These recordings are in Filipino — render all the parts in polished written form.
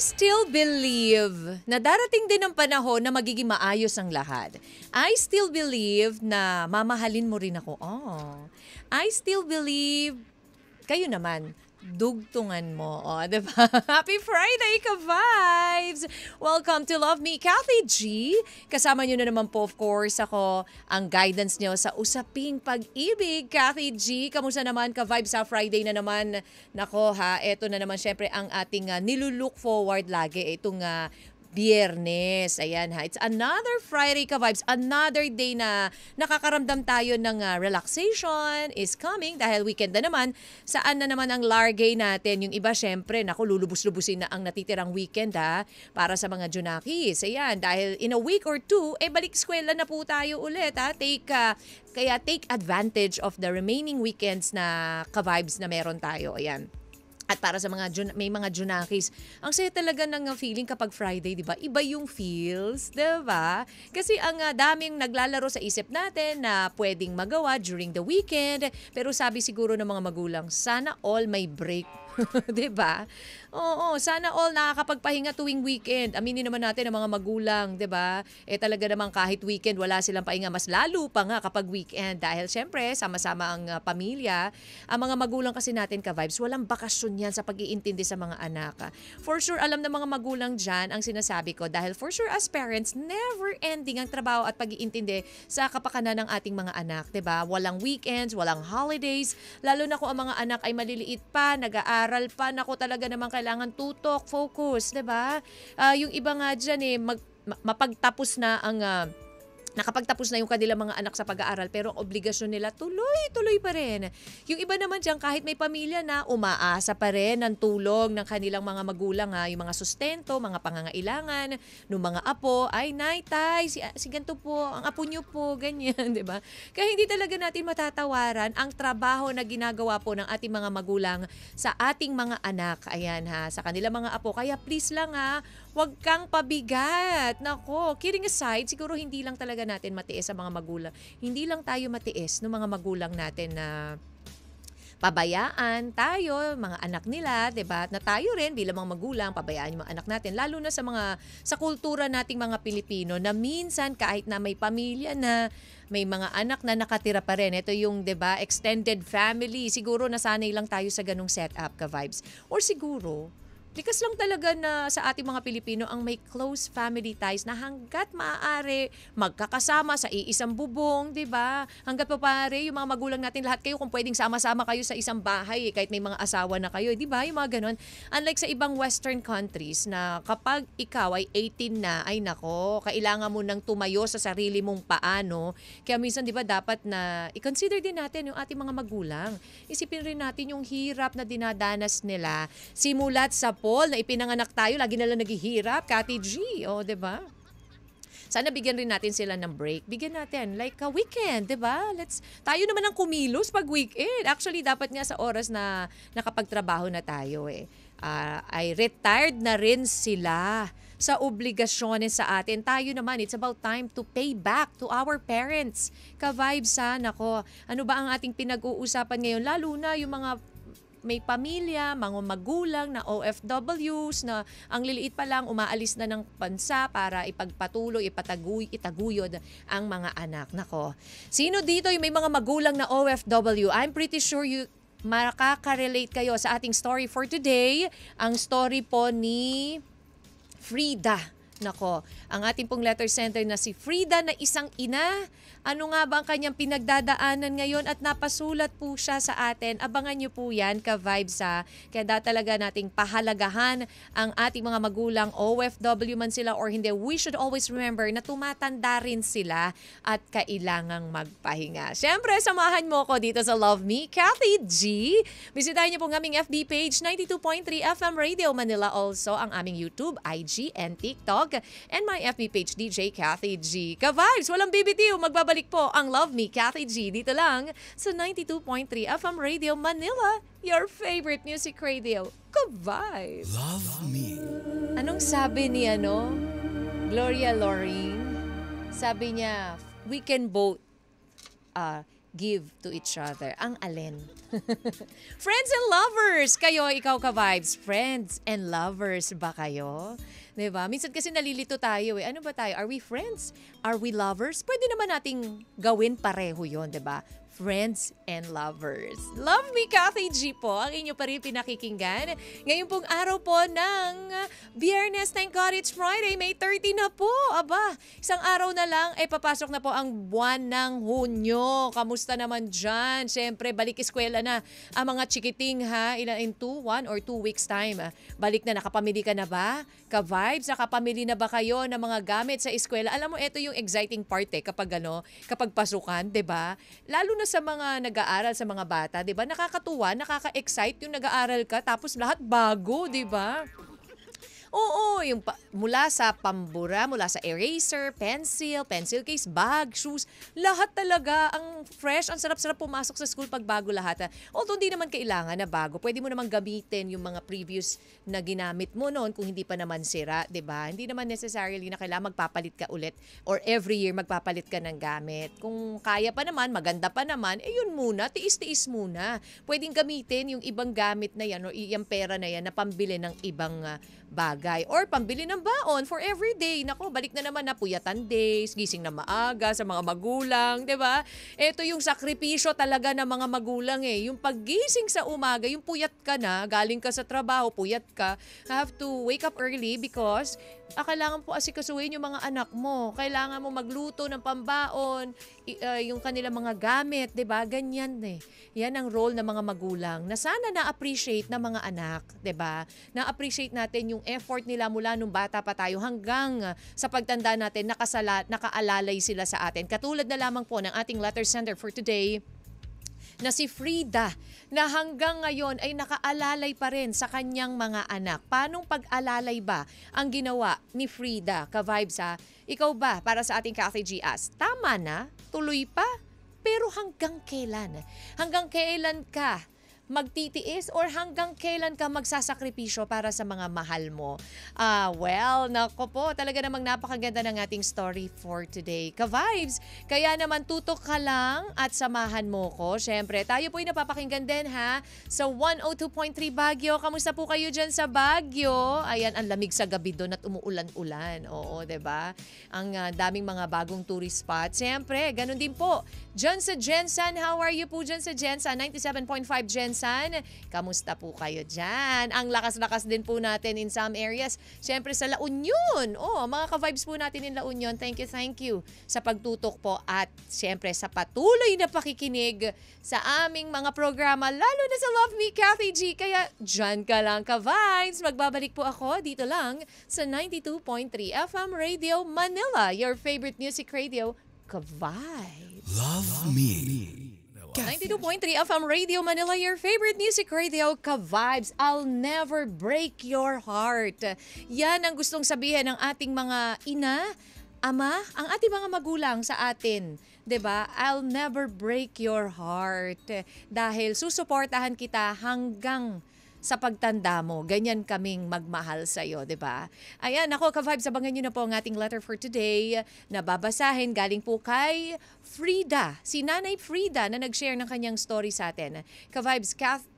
still believe na darating din ang panahon na magiging maayos ang lahat. I still believe na mamahalin mo rin ako. Oh. I still believe, kayo naman, dugtungan mo. O, diba? Happy Friday, ka-vibes! Welcome to Love Me, Kathy G. Kasama nyo na naman po, of course, ako, ang guidance nyo sa usaping pag-ibig. Kathy G, kamusta naman, ka-vibes, sa Friday na naman? Nako ha, eto na naman syempre ang ating nilulook forward lagi. Itong Biyernes. Ayan ha. It's another Friday, ka-vibes. Another day na nakakaramdam tayo ng relaxation is coming dahil weekend na naman. Saan na naman ang largay natin? Yung iba, syempre, naku, lulubos-lubusin na ang natitirang weekend ha, para sa mga Junakis. Ayan, dahil in a week or two, balik eskwela na po tayo ulit ha. Kaya take advantage of the remaining weekends na ka-vibes na meron tayo. Ayan. At para sa may mga Junakis, ang saya talaga ng feeling kapag Friday, di ba? Iba yung feels, di ba? Kasi ang daming naglalaro sa isip natin na pwedeng magawa during the weekend. Pero sabi siguro ng mga magulang, sana all may break. Di ba? Oo, sana all nakakapagpahinga tuwing weekend. Aminin naman natin ang mga magulang, di ba? Talaga naman kahit weekend, wala silang pahinga. Mas lalo pa nga kapag weekend. Dahil syempre, sama-sama ang pamilya. Ang mga magulang kasi natin, ka-vibes, walang bakasyon yan sa pag-iintindi sa mga anak. For sure, alam ng mga magulang dyan ang sinasabi ko. Dahil for sure, as parents, never ending ang trabaho at pag-iintindi sa kapakanan ng ating mga anak. Di ba? Walang weekends, walang holidays. Lalo na kung ang mga anak ay maliliit pa, nag-aaral pa, naku talaga naman kailangan tutok, focus, 'di ba? Yung iba nga diyan mapagtapos na ang nakapagtapos na yung kanilang mga anak sa pag-aaral pero ang obligasyon nila tuloy pa rin. Yung iba naman dyan kahit may pamilya na umaasa pa rin ng tulong ng kanilang mga magulang yung mga sustento, mga pangangailangan ng mga apo, ay nay, tay, si ganito po, ang apo nyo po, ganyan, di ba? Kaya hindi talaga natin matatawaran ang trabaho na ginagawa po ng ating mga magulang sa ating mga anak. Ayan ha, sa kanilang mga apo. Kaya please lang huwag kang pabigat. Nako, kidding aside, siguro hindi lang talaga natin matiis sa mga magulang. Hindi lang tayo matiis ng mga magulang natin na pabayaan tayo, mga anak nila, 'di ba? Na tayo rin bilang mga magulang, pabayaan yung mga anak natin, lalo na sa kultura nating mga Pilipino na minsan kahit na may pamilya na, may mga anak na nakatira pa rin. Ito yung, 'di ba, extended family. Siguro nasanay lang tayo sa ganung setup, ka-vibes. Or siguro likas lang talaga na sa ating mga Pilipino ang may close family ties na hanggat maaari magkakasama sa iisang bubong, di ba? Hanggat papare, yung mga magulang natin, lahat kayo kung pwedeng sama-sama kayo sa isang bahay, kahit may mga asawa na kayo, di ba? Yung mga ganon. Unlike sa ibang western countries na kapag ikaw ay 18 na, ay nako, kailangan mo nang tumayo sa sarili mong paano. Kaya minsan, di ba, dapat na i-consider din natin yung ating mga magulang. Isipin rin natin yung hirap na dinadanas nila simulat sa na ipinanganak tayo, lagi nalang naghihirap, Kati G, di ba? Sana bigyan rin natin sila ng break. Bigyan natin, like a weekend, di ba? Tayo naman ang kumilos pag weekend. Actually, dapat nga sa oras na nakapagtrabaho na tayo ay retired na rin sila sa obligasyones sa atin. Tayo naman, it's about time to pay back to our parents. Ka-vibes nako. Ano ba ang ating pinag-uusapan ngayon? Lalo na yung mga may pamilya, mga magulang na OFWs na ang liliit pa lang umaalis na ng bansa para ipagpatuloy, itaguyod ang mga anak. Nako. Sino dito yung may mga magulang na OFW? I'm pretty sure you makaka-relate kayo sa ating story for today. Ang story po ni Frida. Nako, ang ating pong letter sender na si Frida na isang ina. Ano nga ba ang kanyang pinagdadaanan ngayon at napasulat po siya sa atin. Abangan niyo po yan, ka-vibes Kaya talaga nating pahalagahan ang ating mga magulang, OFW man sila or hindi. We should always remember na tumatanda rin sila at kailangang magpahinga. Siyempre, samahan mo ko dito sa Love Me, Kathy G. Bisitahin niyo po ang aming FB page, 92.3 FM Radio Manila. Also, ang aming YouTube, IG, and TikTok. And my FB page, DJ Kathy G. Ka-vibes, walang BBTU. Magbabalik po ang Love Me, Kathy G. Dito lang sa 92.3 FM Radio Manila, your favorite music radio. Ka-vibes. Love Me. Anong sabi ni Gloria Loring? Sabi niya, we can both give to each other? Ang alin? Friends and lovers! Kayo, ikaw ka-vibes. Friends and lovers ba kayo? Diba? Minsan kasi nalilito tayo eh. Ano ba tayo? Are we friends? Are we lovers? Pwede naman nating gawin pareho yon, diba? Friends and lovers. Love me, Kathy G po. Ang inyo pa rin pinakikinggan. Ngayon pong araw po ng Biyernes, thank God it's Friday, May 30 na po. Aba, isang araw na lang, papasok na po ang buwan ng Hunyo. Kamusta naman dyan? Siyempre, balik eskwela na ang mga chikiting ha. In 1 or 2 weeks time. Balik na, nakapamili ka na ba? Ka-vibes, nakapamili na ba kayo ng mga gamit sa eskwela? Alam mo, ito yung exciting part kapag kapag pasukan, 'di ba? Lalo na sa mga nag-aaral, sa mga bata, 'di ba? Nakakatuwa, nakaka-excite yung nag-aaral ka tapos lahat bago, 'di ba? Oo, yung mula sa pambura, mula sa eraser, pencil case, bag, shoes, lahat talaga ang fresh, ang sarap-sarap pumasok sa school pag bago lahat. Although hindi naman kailangan na bago, pwede mo naman gamitin yung mga previous na ginamit mo noon kung hindi pa naman sira, 'di ba? Hindi naman necessarily na kailangan magpapalit ka ulit or every year magpapalit ka ng gamit. Kung kaya pa naman, maganda pa naman, yun muna, tiis-tiis muna. Pwedeng gamitin yung ibang gamit na yan o yung pera na yan na pambili ng ibang bagay or pambili ng baon for everyday. Nako, balik na naman na puyatan days, gising na maaga sa mga magulang, 'di ba? Ito yung sakripisyo talaga ng mga magulang eh. Yung paggising sa umaga, yung puyat ka na, galing ka sa trabaho, puyat ka, have to wake up early because kailangan po asikasuhin yung mga anak mo. Kailangan mo magluto ng pambaon, yung kanilang mga gamit, 'di ba? Ganyan eh. Yan ang role ng mga magulang na sana na-appreciate ng mga anak, 'di ba? Na-appreciate natin yung effort nila mula nung bata pa tayo hanggang sa pagtanda natin, nakaalalay sila sa atin. Katulad na lamang po ng ating letter sender for today, na si Frida, na hanggang ngayon ay nakaalalay pa rin sa kanyang mga anak. Paanong pag-alalay ba ang ginawa ni Frida? Ka-vibes ha? Ikaw ba, para sa ating Kathy G as, tama na? Tuloy pa? Pero hanggang kailan? Hanggang kailan ka magtitiis or hanggang kailan ka magsasakripisyo para sa mga mahal mo? Well, nako po, talaga namang napakaganda ng ating story for today. Ka-vibes, kaya naman tutok ka lang at samahan mo ko. Siyempre, tayo po'y napapakinggan din ha sa 102.3 Baguio. Kamusta po kayo dyan sa Baguio? Ayan, ang lamig sa gabi doon at umuulan-ulan. Oo, 'di ba? Ang daming mga bagong tourist spot. Siyempre, ganun din po. Dyan sa Jensan, how are you po dyan sa Jensan? 97.5 Jensan. Kamusta po kayo dyan? Ang lakas-lakas din po natin in some areas. Siyempre sa La Union. Mga ka-vibes po natin in La Union. Thank you sa pagtutok po at siyempre sa patuloy na pakikinig sa aming mga programa, lalo na sa Love Me, Kathy G. Kaya dyan ka lang, ka-vibes. Magbabalik po ako dito lang sa 92.3 FM Radio Manila, your favorite music radio, ka-vibes. Love Me. 92.3 FM Radio Manila, your favorite music radio, ka-vibes. I'll never break your heart. Yan ang gustong sabihin ng ating mga ina, ama, ang ating mga magulang sa atin. 'Di ba? I'll never break your heart. Dahil susuportahan kita hanggang sa pagtanda mo. Ganyan kaming magmahal sa iyo, 'di ba? Ayan, ako ka-vibes, abangan niyo na po ang ating letter for today na babasahin galing po kay Frida. Si Nanay Frida na nag-share ng kanyang story sa atin. Ka-vibes,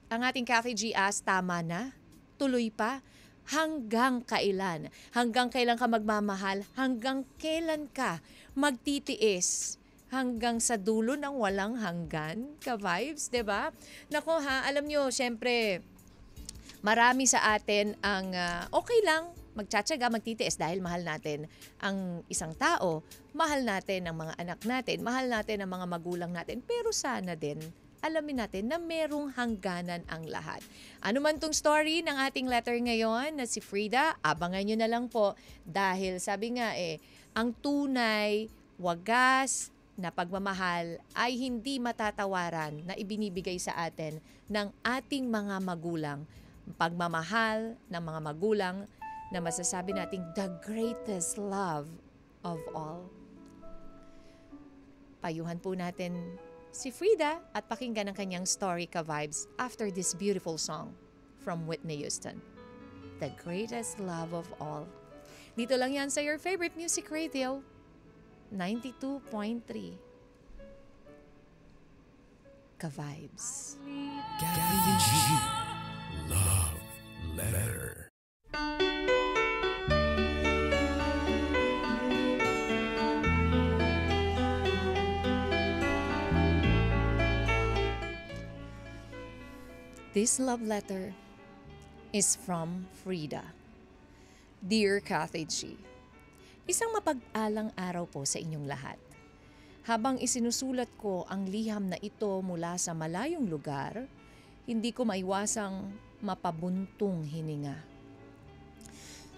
ang ating Kathy G as, tama na? Tuloy pa? Hanggang kailan? Hanggang kailan ka magmamahal? Hanggang kailan ka magtitiis? Hanggang sa dulo ng walang hanggan? Ka-vibes, 'di ba? Nako ha, alam niyo, syempre, marami sa atin ang okay lang, magtsatsaga, magtitiis dahil mahal natin ang isang tao, mahal natin ang mga anak natin, mahal natin ang mga magulang natin. Pero sana din, alamin natin na merong hangganan ang lahat. Ano man tong story ng ating letter ngayon na si Frida, abangan nyo na lang po. Dahil sabi nga ang tunay, wagas na pagmamahal ay hindi matatawaran na ibinibigay sa atin ng ating mga magulang. Pagmamahal ng mga magulang na masasabi nating the greatest love of all. Payuhan po natin si Frida at pakinggan ang kanyang story, ka-vibes, after this beautiful song from Whitney Houston. The greatest love of all. Dito lang yan sa your favorite music radio, 92.3 ka-vibes. Kathy G. Love Letter. This love letter is from Frida. Dear Kathy G, isang mapag-alang araw po sa inyong lahat. Habang isinusulat ko ang liham na ito mula sa malayong lugar, hindi ko maiwasang mapabuntong hininga.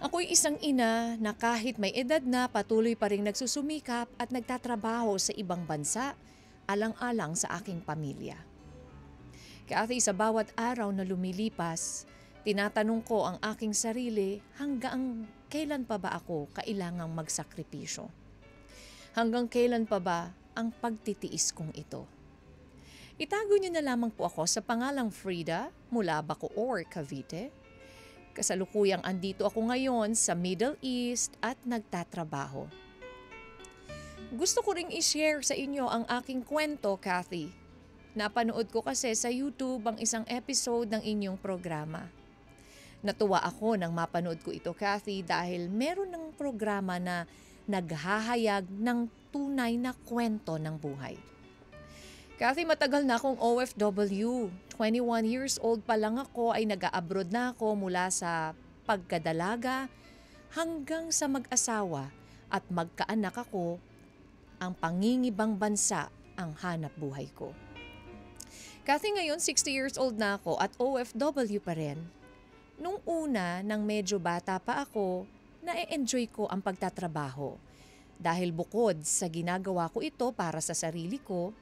Ako'y isang ina na kahit may edad na patuloy pa rin nagsusumikap at nagtatrabaho sa ibang bansa, alang-alang sa aking pamilya. Kathy, sa bawat araw na lumilipas, tinatanong ko ang aking sarili hanggang kailan pa ba ako kailangang magsakripisyo? Hanggang kailan pa ba ang pagtitiis kong ito? Itago niyo na lamang po ako sa pangalang Frida mula Bacoor, Cavite. Kasalukuyang andito ako ngayon sa Middle East at nagtatrabaho. Gusto ko ring i-share sa inyo ang aking kwento, Kathy. Napanood ko kasi sa YouTube ang isang episode ng inyong programa. Natuwa ako nang mapanood ko ito, Kathy, dahil meron ng programa na naghahayag ng tunay na kwento ng buhay. Kathy, matagal na akong OFW. 21 years old pa lang ako ay nag-a-abroad na ako mula sa pagkadalaga hanggang sa mag-asawa at magkaanak ako. Ang pangingibang bansa ang hanap buhay ko. Kathy, ngayon 60 years old na ako at OFW pa rin. Nung una, nang medyo bata pa ako, na-enjoy ko ang pagtatrabaho. Dahil bukod sa ginagawa ko ito para sa sarili ko,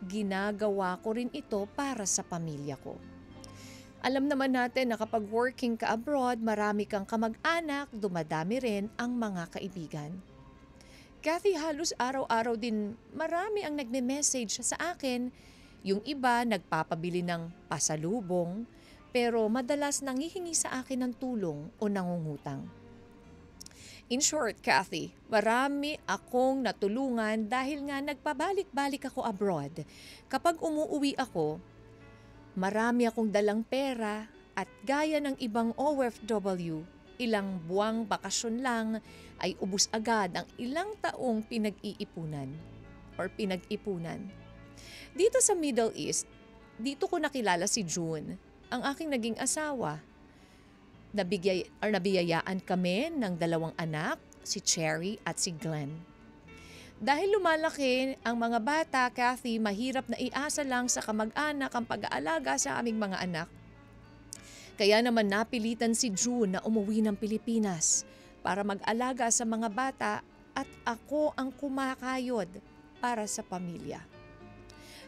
ginagawa ko rin ito para sa pamilya ko. Alam naman natin na kapag working ka abroad, marami kang kamag-anak, dumadami rin ang mga kaibigan. Kathy, halos araw-araw din marami ang nagme-message sa akin. Yung iba nagpapabili ng pasalubong, pero madalas nangihingi sa akin ng tulong o nangungutang. In short, Kathy, marami akong natulungan dahil nga nagpabalik-balik ako abroad. Kapag umuwi ako, marami akong dalang pera at gaya ng ibang OFW, ilang buwang bakasyon lang ay ubus agad ang ilang taong pinag-iipunan. Dito sa Middle East, dito ko nakilala si June, ang aking naging asawa. Nabiyayaan kami ng 2 anak, si Cherry at si Glenn. Dahil lumalaki ang mga bata, Kathy, mahirap na iasa lang sa kamag-anak ang pag-aalaga sa aming mga anak. Kaya naman napilitan si June na umuwi ng Pilipinas para mag-alaga sa mga bata at ako ang kumakayod para sa pamilya.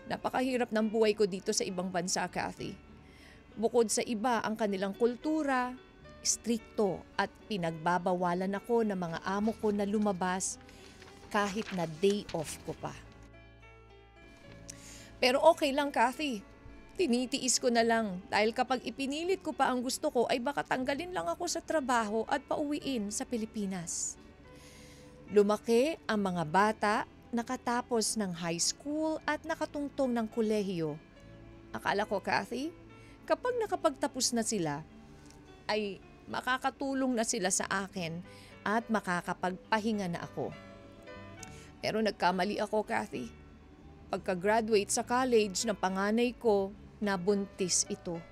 Napakahirap ng buhay ko dito sa ibang bansa, Kathy. Bukod sa iba ang kanilang kultura, strikto at pinagbabawalan ako ng mga amo ko na lumabas kahit na day off ko pa. Pero okay lang, Kathy. Tinitiis ko na lang dahil kapag ipinilit ko pa ang gusto ko ay baka tanggalin lang ako sa trabaho at pauwiin sa Pilipinas. Lumaki ang mga bata, nakatapos ng high school at nakatungtong ng kolehiyo. Akala ko, Kathy, kapag nakapagtapos na sila, ay makakatulong na sila sa akin at makakapagpahinga na ako. Pero nagkamali ako, Kathy. Pagka-graduate sa college ng panganay ko, nabuntis ito.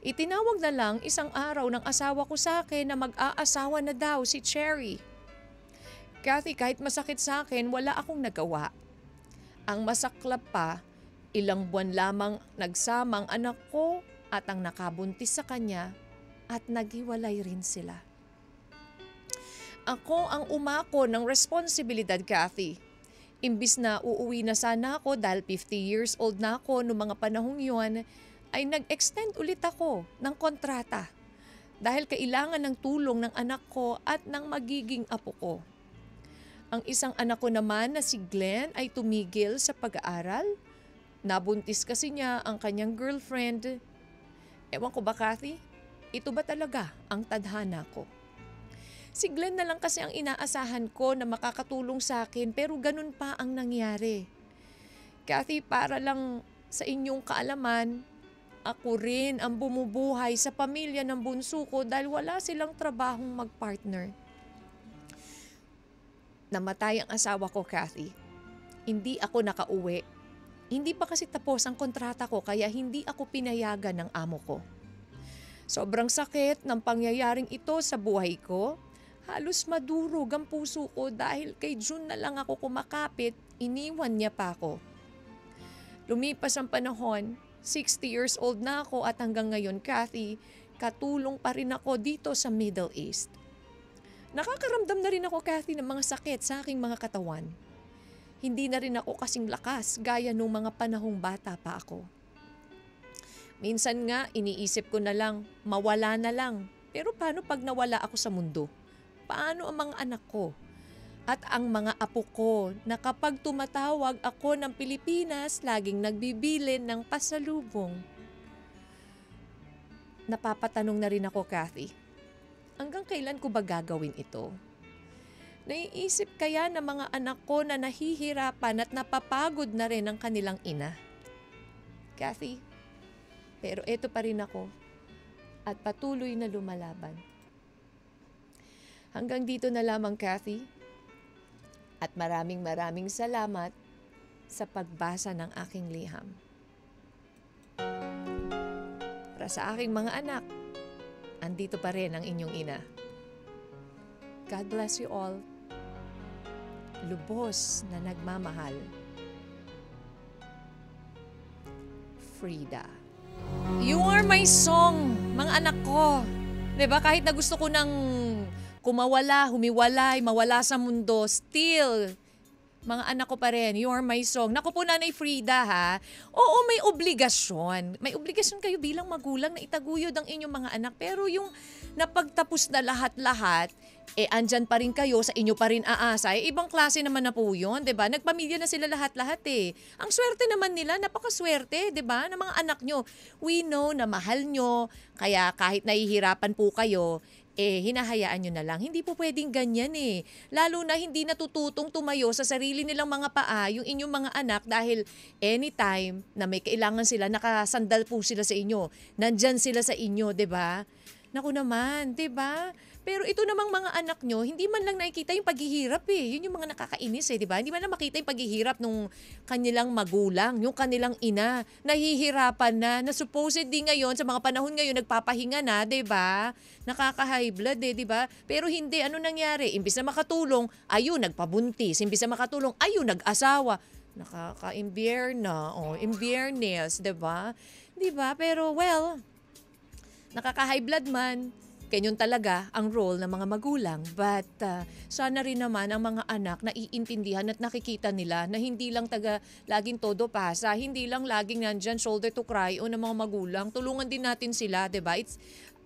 Itinawag na lang isang araw ng asawa ko sa akin na mag-aasawa na daw si Cherry. Kathy, kahit masakit sa akin, wala akong nagawa. Ang masaklap pa, ilang buwan lamang nagsamang anak ko at ang nakabuntis sa kanya at naghiwalay rin sila. Ako ang umako ng responsibilidad, Kathy. Imbis na uuwi na sana ako dahil 50 years old na ako noong mga panahong yun, ay nag-extend ulit ako ng kontrata dahil kailangan ng tulong ng anak ko at ng magiging apo ko. Ang isang anak ko naman na si Glenn ay tumigil sa pag-aaral. Nabuntis kasi niya ang kanyang girlfriend. Ewan ko ba, Kathy? Ito ba talaga ang tadhana ko? Si Glenn na lang kasi ang inaasahan ko na makakatulong sa akin pero ganun pa ang nangyari. Kathy, para lang Sa inyong kaalaman, ako rin ang bumubuhay sa pamilya ng bunso ko dahil wala silang trabahong mag-partner. Namatay ang asawa ko, Kathy. Hindi ako nakauwi. Hindi pa kasi tapos ang kontrata ko kaya hindi ako pinayagan ng amo ko. Sobrang sakit ng pangyayaring ito sa buhay ko. Halos madurog ang puso ko dahil kay June na lang ako kumakapit, iniwan niya pa ako. Lumipas ang panahon, 60 years old na ako at hanggang ngayon, Kathy, katulong pa rin ako dito sa Middle East. Nakakaramdam na rin ako, Kathy, ng mga sakit sa aking mga katawan. Hindi na rin ako kasing lakas gaya nung mga panahong bata pa ako. Minsan nga, iniisip ko na lang, mawala na lang. Pero paano pag nawala ako sa mundo? Paano ang mga anak ko? At ang mga apo ko na kapag tumatawag ako ng Pilipinas, laging nagbibilin ng pasalubong. Napapatanong na rin ako, Kathy, hanggang kailan ko ba gagawin ito? Naiisip kaya ng mga anak ko na nahihirapan at napapagod na rin ang kanilang ina? Kathy, pero eto pa rin ako at patuloy na lumalaban. Hanggang dito na lamang, Kathy. At maraming salamat sa pagbasa ng aking liham. Para sa aking mga anak, andito pa rin ang inyong ina. God bless you all. Lubos na nagmamahal. Frida. You are my song, mga anak ko. 'Di ba? Kahit na gusto ko nang kumawala, humiwalay, mawala sa mundo, still, mga anak ko pa rin, you are my song. Naku po, Nanay Frida, ha? Oo, may obligasyon. May obligasyon kayo bilang magulang na itaguyod ang inyong mga anak. Pero yung napagtapos na lahat-lahat, andyan pa rin kayo, sa inyo pa rin aasa. Ibang klase naman na po yun, di ba? Nagpamilya na sila lahat-lahat eh. Ang swerte naman nila, napakaswerte, di ba? Ng mga anak nyo. We know na mahal nyo, kaya kahit nahihirapan po kayo, hinahayaan nyo na lang. Hindi po pwedeng ganyan eh. Lalo na hindi natututong tumayo sa sarili nilang mga paa yung inyong mga anak dahil anytime na may kailangan sila, nakasandal po sila sa inyo. Nandyan sila sa inyo, 'di ba? Naku naman, 'di ba? Pero ito namang mga anak nyo, hindi man lang nakikita yung paghihirap eh. Yun yung mga nakakainis eh, di ba? Hindi man lang makita yung paghihirap nung kanilang magulang, yung kanilang ina. Nahihirapan na supposedly ngayon, sa mga panahon ngayon, nagpapahinga na, di ba? Nakaka-high blood eh, di ba? Pero hindi, ano nangyari? Imbis na makatulong, ayun, nagpabuntis. Imbis na makatulong, ayun, nag-asawa. Nakaka-imbier na, imbiernes, di ba? Di ba? Pero well, nakaka-high blood man. Ganyan talaga ang role ng mga magulang. But sana rin naman ang mga anak na iintindihan at nakikita nila na hindi lang laging todo pasa, hindi lang laging nandyan shoulder to cry o ng mga magulang. Tulungan din natin sila, 'di ba? It's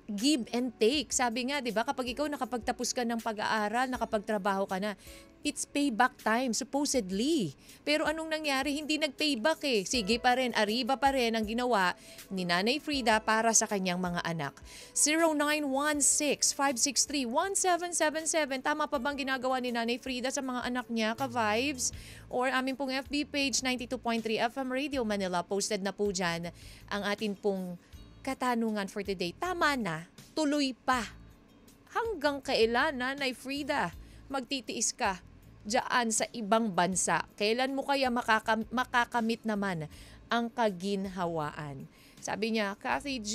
give and take. Sabi nga, 'di ba, kapag ikaw nakapagtapos ka ng pag-aaral, nakapagtrabaho ka na, it's payback time, supposedly. Pero anong nangyari? Hindi nag-payback eh. Sige pa rin, ariba pa rin ang ginawa ni Nanay Frida para sa kanyang mga anak. 0916-563-1777. Tama pa bang ginagawa ni Nanay Frida sa mga anak niya, ka-vibes? Or amin pong FB page, 92.3 FM Radio Manila. Posted na po dyan ang atin pong katanungan for today. Tama na, tuloy pa. Hanggang kailan, Nanay Frida, magtitiis ka dyan sa ibang bansa? Kailan mo kaya makakamit naman ang kaginhawaan? Sabi niya, Kathy G,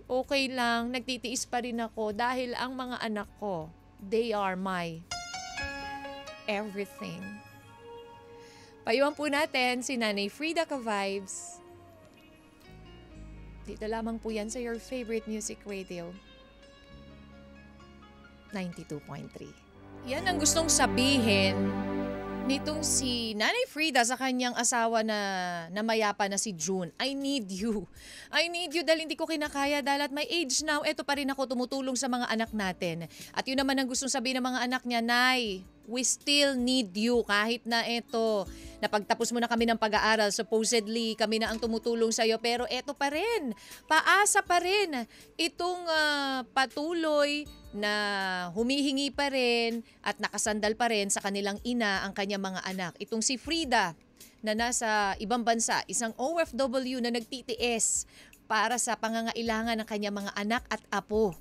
okay lang, nagtitiis pa rin ako dahil ang mga anak ko, they are my everything. Payuhan po natin si Nanay Frida ka-vibes. Dito lamang po yan sa your favorite music radio, 92.3. Yan ang gustong sabihin nitong si Nanay Frida sa kanyang asawa na namayapa na si June. I need you. I need you dahil hindi ko kinakaya dahil at my age now, eto pa rin ako tumutulong sa mga anak natin. At yun naman ang gustong sabihin ng mga anak niya, Nay, we still need you kahit na eto, napagtapos mo na kami ng pag-aaral, supposedly kami na ang tumutulong sa'yo, pero eto pa rin, paasa pa rin itong patuloy na humihingi pa rin at nakasandal pa rin sa kanilang ina ang kanyang mga anak. Itong si Frida na nasa ibang bansa, isang OFW na nagtitiis para sa pangangailangan ng kanyang mga anak at apo.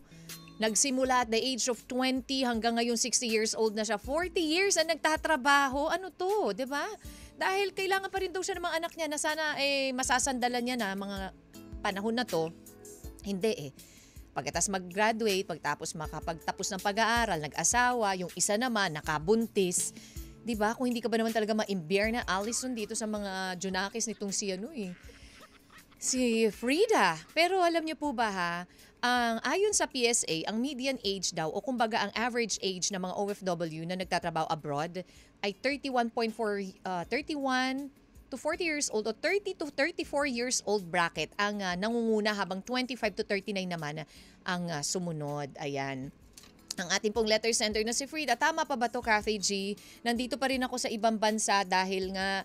Nagsimula at the age of 20 hanggang ngayon 60 years old na siya. 40 years na nagtatrabaho. Ano to, 'di ba? Dahil kailangan pa rin daw siya ng mga anak niya na sana masasandalan niya na mga panahon na to. Hindi Pagkatapos mag-graduate, makapagtapos ng pag-aaral, nag-asawa, yung isa naman nakabuntis. 'Di ba? Kung hindi ka ba naman talaga ma-imbier na Allison dito sa mga junakis nitong si Frida. Pero alam niyo po ba ayon sa PSA, ang median age daw o kumbaga ang average age ng mga OFW na nagtatrabaho abroad ay 31 to 40 years old o 30 to 34 years old bracket ang nangunguna habang 25 to 39 naman ang sumunod. Ayan. Ang ating pong letter sender na si Frida. Tama pa ba to, Cathy G? Nandito pa rin ako sa ibang bansa dahil nga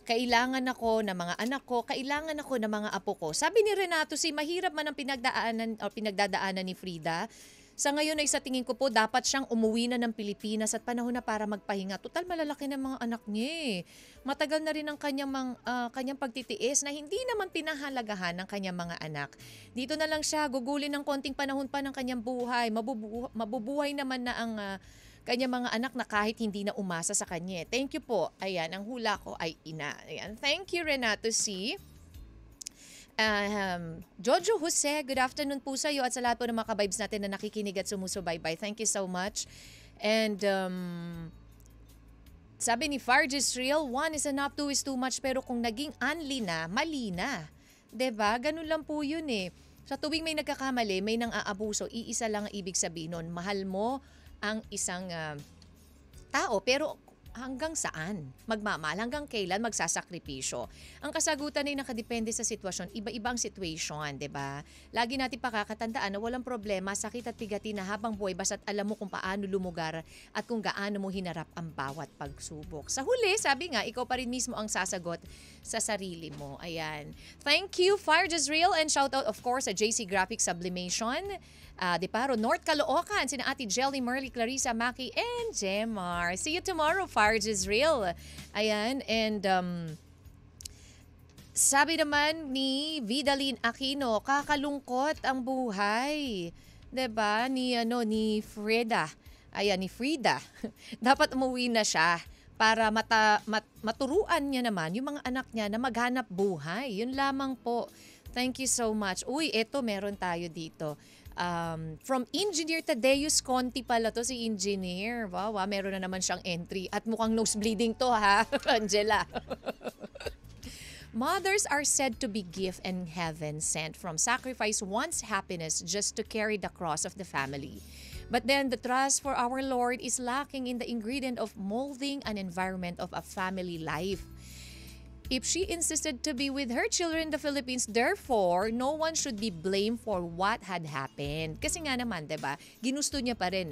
kailangan ako ng mga anak ko, kailangan ako ng mga apo ko. Sabi ni Renato, mahirap man ang pinagdadaanan ni Frida. Sa ngayon ay sa tingin ko po, dapat siyang umuwi na ng Pilipinas at panahon na para magpahinga. Total malalaki ng mga anak niya. Matagal na rin ang kanyang pagtitiis na hindi naman pinahalagahan ng kanyang mga anak. Dito na lang siya, gugulin ng konting panahon pa ng kanyang buhay. Mabubuhay naman na ang kanyang mga anak na kahit hindi na umasa sa kanya. Thank you po. Ayan, ang hula ko ay ina. Ayan. Thank you, Renato C. Jojo Jose, good afternoon po sa iyo at sa lahat po ng mga ka-vibes natin na nakikinig at sumusubaybay. Thank you so much. And sabi ni Farges Real, 1 is enough, 2 is too much. Pero kung naging unli na, mali na. 'Di ba? Ganun lang po yun Sa tuwing may nagkakamali, may nang aabuso, iisa lang ang ibig sabihin nun. Mahal mo ang isang tao, pero hanggang saan magmamahal? Hanggang kailan magsasakripisyo? Ang kasagutan ay nakadepende sa sitwasyon. Iba-iba ang situation, di ba? Lagi natin pakakatandaan na walang problema, sakit at bigati na habang buhay basta't alam mo kung paano lumugar at kung gaano mo hinarap ang bawat pagsubok. Sa huli, sabi nga, ikaw pa rin mismo ang sasagot sa sarili mo. Ayan. Thank you, Fire Jezreel, and shout out of course sa JC Graphic Sublimation. Deparo, North Caloocan, sina Ate Jelly, Merly, Clarissa, Maki, and Jemar. See you tomorrow, Fire Jezreel. Ayan, and sabi naman ni Vidalin Aquino, kakalungkot ang buhay. 'Di ba? Ni Frida. Ayan, ni Frida. Dapat umuwi na siya para maturuan niya naman yung mga anak niya na maghanap buhay. Yun lamang po. Thank you so much. Uy, eto meron tayo dito. From Engineer Tadeus Conti pala to, si Engineer. Wow, meron na naman siyang entry. At mukhang nosebleeding to ha, Angela. Mothers are said to be gift and heaven sent from sacrifice one's happiness just to carry the cross of the family. But then the trust for our Lord is lacking in the ingredient of molding an environment of a family life. If she insisted to be with her children in the Philippines, therefore, no one should be blamed for what had happened. Kasi nga naman, 'di ba? Ginusto niya pa rin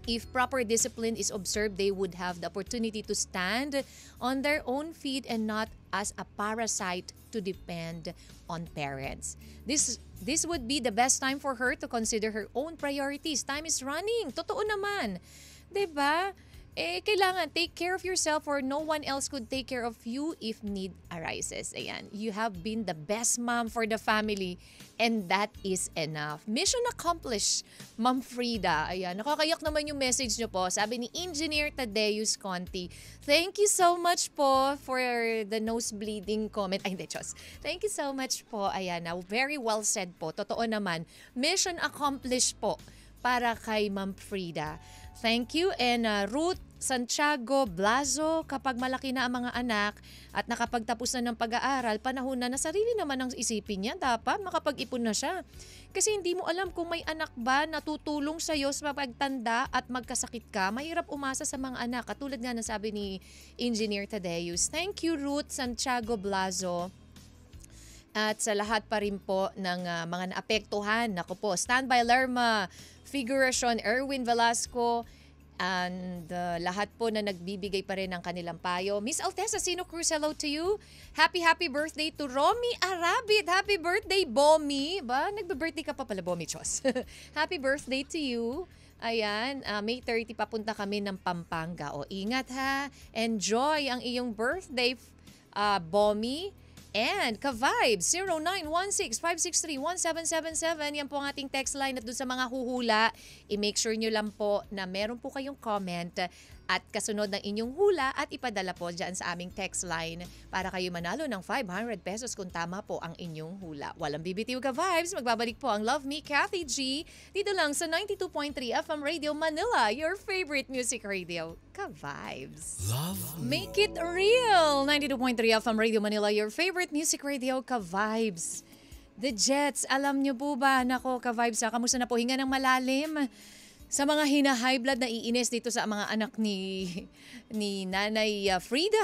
If proper discipline is observed, they would have the opportunity to stand on their own feet and not as a parasite to depend on parents. This would be the best time for her to consider her own priorities. Time is running. Totoo naman. 'Di ba? Kailangan take care of yourself or no one else could take care of you if need arises. Ayan, you have been the best mom for the family and that is enough. Mission accomplished, Ma'am Frida. Ayan, nakakayak naman yung message nyo po. Sabi ni Engineer Tadeus Conti, thank you so much po for the nosebleeding comment. Ay, hindi, Diyos. Thank you so much po. Ayan, very well said po. Totoo naman, mission accomplished po para kay Ma'am Frida. Thank you. And Ruth Santiago Blazo, kapag malaki na ang mga anak at nakapagtapos na ng pag-aaral, panahon na sarili naman ang isipin niya, dapat makapag-ipon na siya. Kasi hindi mo alam kung may anak ba na tutulong sa'yo sa pagtanda at magkasakit ka. Mahirap umasa sa mga anak. Katulad nga na sabi ni Engineer Tadeus. Thank you, Ruth Santiago Blazo. At sa lahat pa rin po ng mga naapektuhan, naku po, Standby Lerma, Figuracion, Erwin Velasco, and lahat po na nagbibigay pa rin ng kanilang payo. Miss Altesa Sino Cruz, hello to you. Happy birthday to Romy Arabit. Happy birthday, Bomi. Ba? Nagbe-birthday ka pa pala, Bomi Chos. Happy birthday to you. Ayan, May 30 papunta kami ng Pampanga. O ingat ha. Enjoy ang iyong birthday, Bomi, and Ka-Vibes, 0916-563-1777. Yan po ang ating text line. At dun sa mga huhula, i-make sure nyo lang po na meron po kayong comment at kasunod ng inyong hula at ipadala po dyan sa aming text line para kayo manalo ng 500 pesos kung tama po ang inyong hula. Walang bibitiw Ka-Vibes. Magbabalik po ang Love Me, Kathy G. Dito lang sa 92.3 FM Radio Manila, your favorite music radio. Ka-Vibes. Love Make it real! 92.3 FM Radio Manila, your favorite music radio, Ka-Vibes. The Jets, alam nyo po ba? Nako, Ka-Vibes, kamusta na po? Hinga ng malalim sa mga hina-high blood na iinis dito sa mga anak ni Nanay Frida.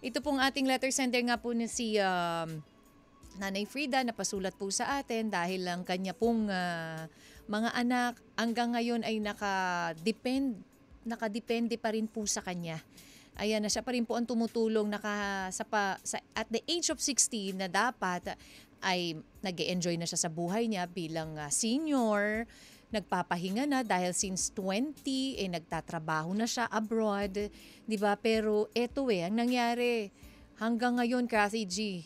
Ito pong ating letter sender nga po na si Nanay Frida, napasulat po sa atin dahil lang kanya pong mga anak hanggang ngayon ay nakadepende pa rin po sa kanya. Ayan na, siya pa rin po ang tumutulong at the age of 16 na dapat ay nag-e-enjoy na siya sa buhay niya bilang senior. Nagpapahinga na dahil since 20 nagtatrabaho na siya abroad, 'di ba? Pero eto ang nangyari hanggang ngayon, Kathy G,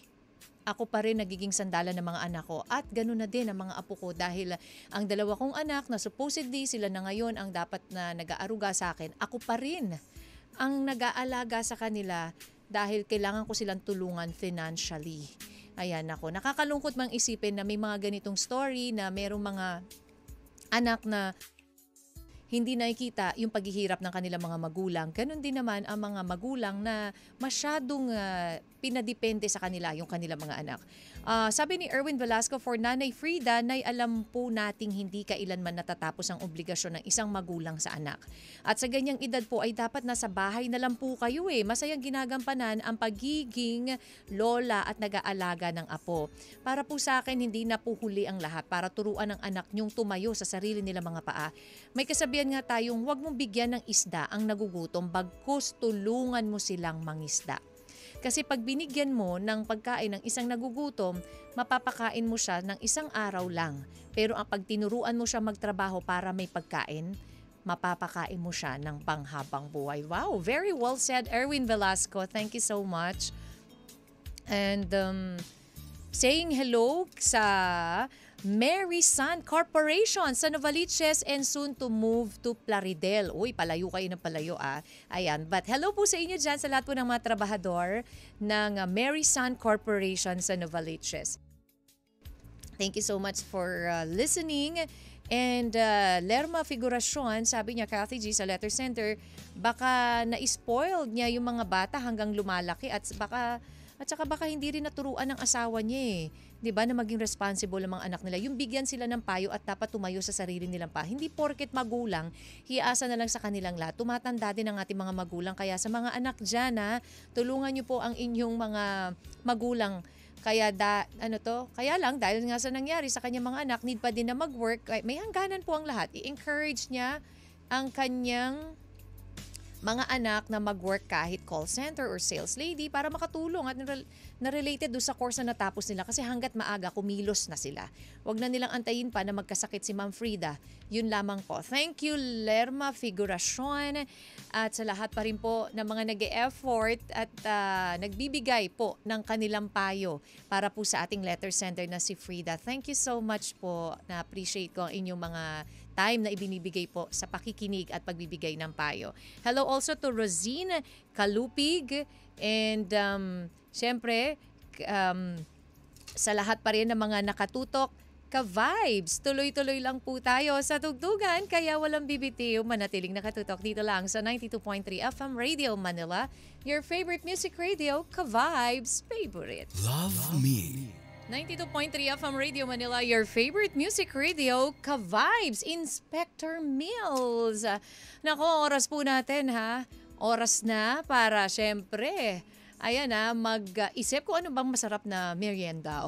ako pa rin nagiging sandalan ng mga anak ko at ganoon na din ang mga apo ko dahil ang dalawa kong anak na supposedly sila na ngayon ang dapat na nag-aaruga sa akin, ako pa rin ang nag-aalaga sa kanila dahil kailangan ko silang tulungan financially. Ayan ako, nakakalungkot mang isipin na may mga ganitong story na merong mga anak na hindi nakikita yung paghihirap ng kanilang mga magulang. Ganun din naman ang mga magulang na masyadong pinadepende sa kanila yung kanilang mga anak. Sabi ni Erwin Velasco, for Nanay Frida, nay alam po nating hindi kailanman natatapos ang obligasyon ng isang magulang sa anak. At sa ganyang edad po ay dapat nasa bahay na lang po kayo Masayang ginagampanan ang pagiging lola at nag-aalaga ng apo. Para po sa akin, hindi na po huli ang lahat para turuan ng anak nyong tumayo sa sarili nila mga paa. May kasabihan nga tayong huwag mong bigyan ng isda ang nagugutom bagkus tulungan mo silang mangisda. Kasi pag binigyan mo ng pagkain ng isang nagugutom, mapapakain mo siya ng isang araw lang. Pero ang pag tinuruan mo siya magtrabaho para may pagkain, mapapakain mo siya ng panghabang buhay. Wow, very well said, Erwin Velasco. Thank you so much. And saying hello sa Mary Sun Corporation sa Novaliches and soon to move to Plaridel. Uy, palayo kayo ng palayo Ayan. But hello po sa inyo dyan sa lahat po ng mga trabahador ng Mary Sun Corporation sa Novaliches. Thank you so much for listening. And Lerma Figuracion, sabi niya, Kathy G, sa letter center, baka na-spoiled niya yung mga bata hanggang lumalaki at saka baka hindi rin naturuan ng asawa niya 'di ba, na maging responsible ang mga anak nila. Yung bigyan sila ng payo at dapat tumayo sa sarili nilang pa. Hindi porket magulang, hiasa na lang sa kanilang lahat. Tumatanda din ang ating mga magulang. Kaya sa mga anak dyan tulungan niyo po ang inyong mga magulang. Kaya kaya lang dahil nga sa nangyari sa kanyang mga anak, need pa din na mag-work. May hangganan po ang lahat. I-encourage niya ang kanyang mga anak na mag-work kahit call center or sales lady para makatulong at na-related doon sa course na natapos nila kasi hanggat maaga kumilos na sila. Huwag na nilang antayin pa na magkasakit si Ma'am Frida. Yun lamang po. Thank you, Lerma Figuracion, at sa lahat pa rin po ng mga nag-e-effort at nagbibigay po ng kanilang payo para po sa ating letter sender na si Frida. Thank you so much po. Na-appreciate ko ang inyong mga time na ibinibigay po sa pakikinig at pagbibigay ng payo. Hello also to Rosine Kalupig and syempre sa lahat pa rin ng mga nakatutok, Ka-Vibes. Tuloy-tuloy lang po tayo sa tugtugan kaya walang bibitiw. Manatiling nakatutok dito lang sa 92.3 FM Radio Manila, your favorite music radio, Ka-Vibes favorite. Love Me. 92.3 FM Radio Manila, your favorite music radio, Ka-Vibes, Inspector Mills. Nako, oras po natin Oras na para syempre, mag-isip kung ano bang masarap na merienda.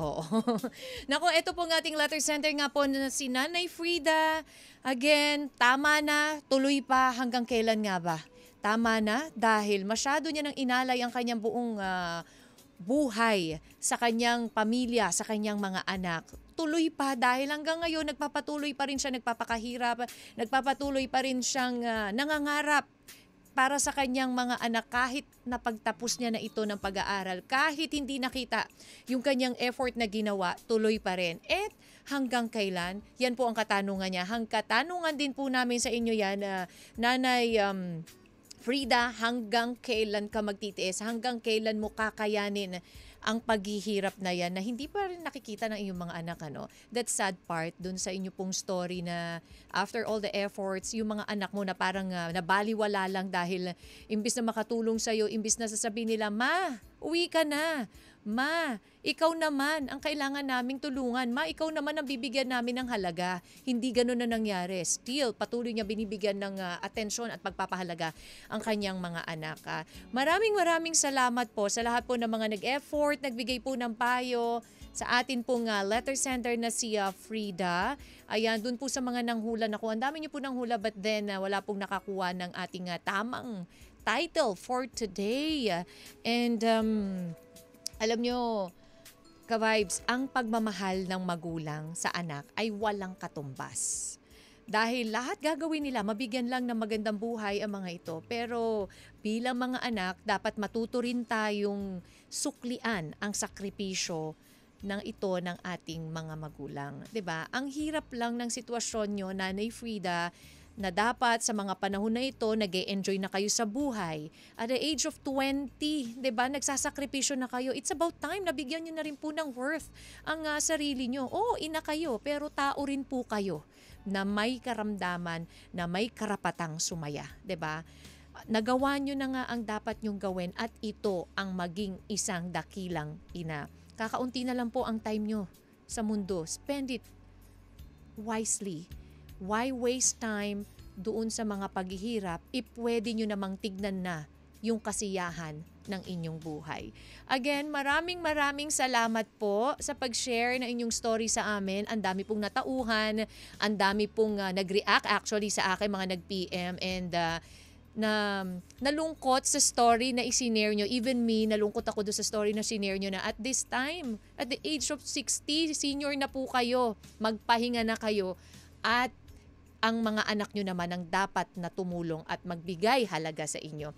Nako, ito po ng ating letter center nga po na si Nanay Frida. Again, tama na, tuloy pa hanggang kailan nga ba? Tama na dahil masyado niya nang inalay ang kanyang buong buhay sa kanyang pamilya, sa kanyang mga anak. Tuloy pa dahil hanggang ngayon nagpapatuloy pa rin siya nagpapakahirap, nagpapatuloy pa rin siyang nangangarap para sa kanyang mga anak kahit napagtapos niya na ito ng pag-aaral, kahit hindi nakita yung kanyang effort na ginawa, tuloy pa rin. At hanggang kailan? Yan po ang katanungan niya. Katanungan din po namin sa inyo yan, Nanay Frida, hanggang kailan ka magtitiis? Hanggang kailan mo kakayanin ang paghihirap na yan na hindi pa rin nakikita ng iyong mga anak, ano? That sad part dun sa inyo pong story na after all the efforts, yung mga anak mo na parang nabaliwala lang dahil imbis na makatulong sa'yo, imbis na sasabihin nila, Ma, uwi ka na. Ma, ikaw naman ang kailangan naming tulungan. Ma, ikaw naman ang bibigyan namin ng halaga. Hindi ganun na nangyari. Still, patuloy niya binibigyan ng atensyon at pagpapahalaga ang kanyang mga anak. Maraming salamat po sa lahat po ng mga nag-effort, nagbigay po ng payo sa atin pong letter sender na si Frida. Ayan, dun po sa mga nanghula na ang dami niyo po nanghula but then wala pong nakakuha ng ating tamang title for today. And alam nyo, ka-vibes, ang pagmamahal ng magulang sa anak ay walang katumbas. Dahil lahat gagawin nila, mabigyan lang ng magandang buhay ang mga ito. Pero bilang mga anak, dapat matuto rin tayong suklian ang sakripisyo ng ito ng ating mga magulang. 'Di ba? Ang hirap lang ng sitwasyon nyo, Nanay Frida, na dapat sa mga panahon na ito, nag-e-enjoy na kayo sa buhay. At the age of 20, diba, nagsasakripisyo na kayo. It's about time na bigyan nyo na rin po ng worth ang sarili nyo. Oo, ina kayo, pero tao rin po kayo na may karamdaman, na may karapatang sumaya. Diba? Nagawa nyo na nga ang dapat nyong gawin at ito ang maging isang dakilang ina. Kakaunti na lang po ang time nyo sa mundo. Spend it wisely. Why waste time doon sa mga paghihirap if pwede nyo namang tignan na yung kasiyahan ng inyong buhay. Again, maraming salamat po sa pag-share ng inyong story sa amin. Ang dami pong natauhan, ang dami pong nag-react actually sa akin, mga nag-PM, and na nalungkot sa story na isinare nyo. Even me, nalungkot ako doon sa story na sinare nyo na at this time, at the age of 60, senior na po kayo, magpahinga na kayo, at ang mga anak nyo naman ang dapat na tumulong at magbigay halaga sa inyo.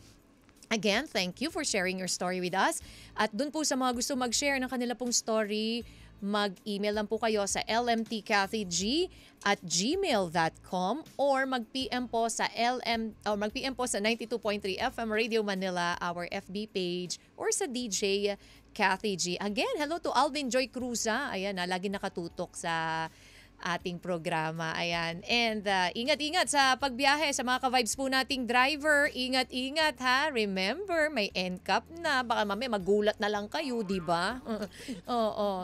Again, thank you for sharing your story with us. At dun po sa mga gusto mag-share ng kanila pong story, mag-email lang po kayo sa lmtkathyg@gmail.com or mag-PM po sa mag-PM po sa 92.3 FM Radio Manila, our FB page, or sa DJ Kathy G. Again, hello to Alvin Joy Cruza. Ayan, lagi nakatutok sa ating programa. Ayan. And ingat-ingat sa pagbiyahe sa mga ka-vibes po nating driver. Ingat-ingat ha. Remember, may NCAP na. Baka mamaya magulat na lang kayo, di ba? Oo.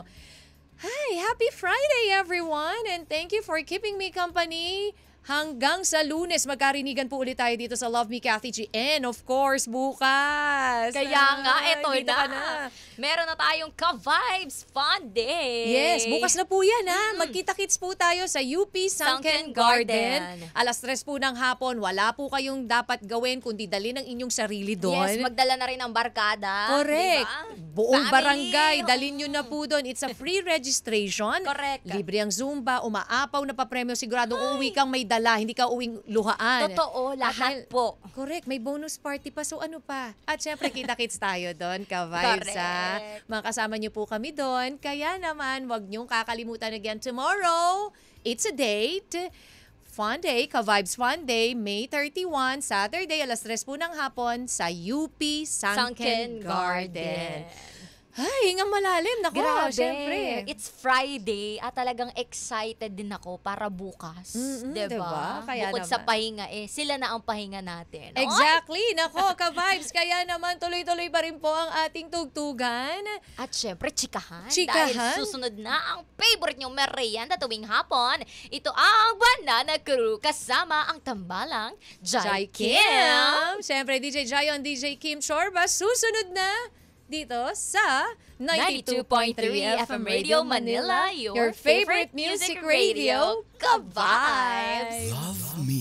Hi, happy Friday everyone, and thank you for keeping me company. Hanggang sa Lunes, magkarinigan po ulit tayo dito sa Love Me Kathy G. And of course, bukas. Kaya nga, eto dito ka na. Meron na tayong Ka-Vibes Fun Day. Yes, bukas na po yan ha. Magkita-kits po tayo sa UP Sunken Garden. Alas 3 po ng hapon. Wala po kayong dapat gawin kundi dalhin ang inyong sarili doon. Yes, magdala na rin ang barkada. Correct. Diba? Buong Family. barangay, dalhin nyo na po doon. It's a free registration. Correct. Libre ang Zumba, umaapaw na pa-premyo. Siguradong uuwi kang may dala, hindi ka uwing luhaan. Totoo, lahat po. Correct, may bonus party pa. So ano pa? At syempre, kita-kits tayo doon, ka-vibes ha. Mga kasama nyo po kami doon. Kaya naman, wag nyong kakalimutan again tomorrow. It's a date. Fun Day, Ka-Vibes Fun Day, May 31, Saturday, alas 3 po ng hapon sa UP Sunken Garden. Ay, hingang malalim. Nako, Grabe. syempre. It's Friday at talagang excited din ako para bukas. Diba? Kaya Bukod naman. sa pahinga, sila na ang pahinga natin. Exactly. Nako, ka-vibes. Kaya naman tuloy-tuloy pa rin po ang ating tugtugan. At syempre, chikahan. Chikahan? Dahil susunod na ang favorite nyong merienda tuwing hapon. Ito ang Banana Crew kasama ang tambalang Jai Kim. Siyempre, DJ Jayon, DJ Kim Chorba. Susunod na dito sa 92.3 FM Radio Manila, your favorite music radio, Ka-Vibes. Love Me